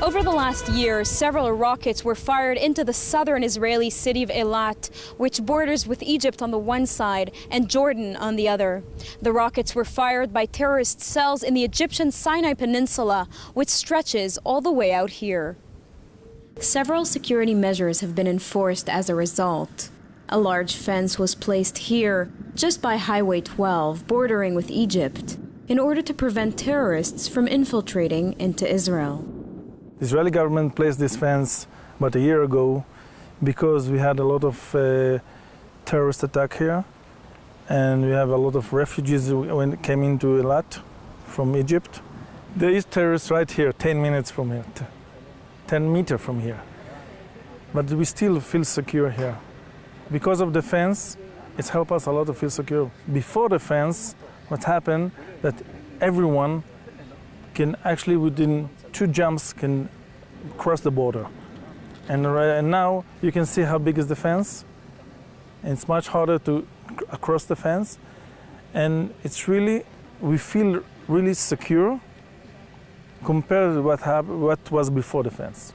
Over the last year, several rockets were fired into the southern Israeli city of Eilat, which borders with Egypt on the one side and Jordan on the other. The rockets were fired by terrorist cells in the Egyptian Sinai peninsula, which stretches all the way out here. Several security measures have been enforced as a result. A large fence was placed here, just by Highway 12, bordering with Egypt, in order to prevent terrorists from infiltrating into Israel. The Israeli government placed this fence about a year ago because we had a lot of terrorist attack here, and we have a lot of refugees when it came into Eilat from Egypt. There is terrorists right here, 10 minutes from here, 10 meters from here. But we still feel secure here. Because of the fence, it's helped us a lot to feel secure. Before the fence, what happened, that everyone can actually, within 2 jumps, can cross the border. And now you can see how big is the fence. It's much harder to cross the fence. And it's really, we feel really secure compared to what was before the fence.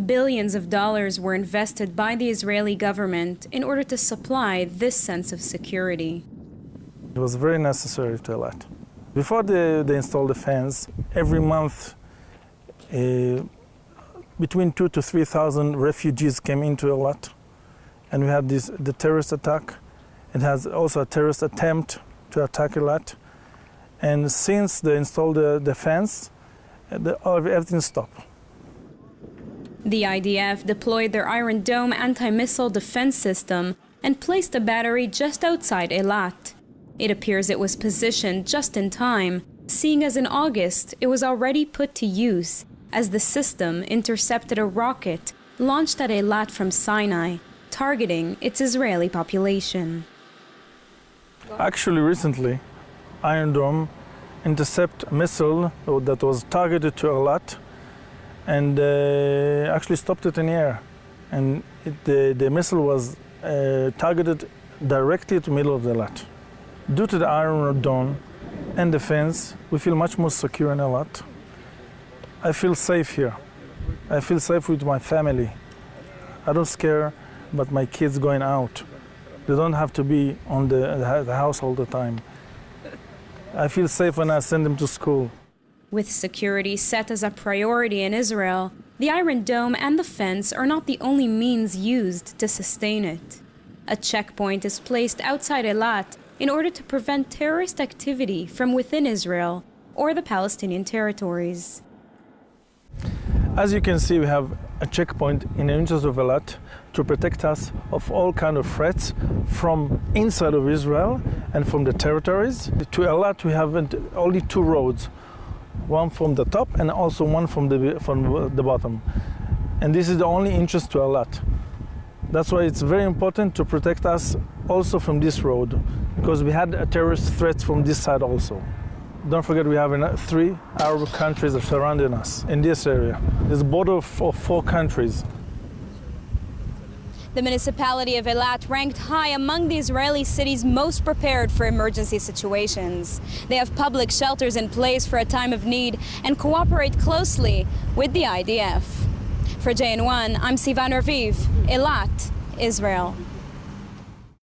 Billions of dollars were invested by the Israeli government in order to supply this sense of security. It was very necessary to Eilat. Before they installed the fence, every month between 2,000 to 3,000 refugees came into Eilat. And we had the terrorist attack. It has also a terrorist attempt to attack Eilat. And since they installed the fence, everything stopped. The IDF deployed their Iron Dome anti-missile defense system and placed a battery just outside Eilat. It appears it was positioned just in time, seeing as in August it was already put to use, as the system intercepted a rocket launched at Eilat from Sinai, targeting its Israeli population. Actually, recently, Iron Dome intercepted a missile that was targeted to Eilat and actually stopped it in the air. And the missile was targeted directly to the middle of Eilat. Due to the Iron Dome and the fence, we feel much more secure in Eilat. I feel safe here. I feel safe with my family. I don't scare about my kids going out. They don't have to be on the house all the time. I feel safe when I send them to school. With security set as a priority in Israel, the Iron Dome and the fence are not the only means used to sustain it. A checkpoint is placed outside Eilat in order to prevent terrorist activity from within Israel or the Palestinian territories. As you can see, we have a checkpoint in the entrance of Eilat to protect us of all kinds of threats from inside of Israel and from the territories. To Eilat, we have only 2 roads, one from the top and also one from the bottom. And this is the only entrance to Eilat. That's why it's very important to protect us also from this road, because we had a terrorist threat from this side also. Don't forget, we have 3 Arab countries that are surrounding us in this area. There's a border of 4 countries. The municipality of Eilat ranked high among the Israeli cities most prepared for emergency situations. They have public shelters in place for a time of need and cooperate closely with the IDF. For JN1, I'm Sivan Raviv, Eilat, Israel.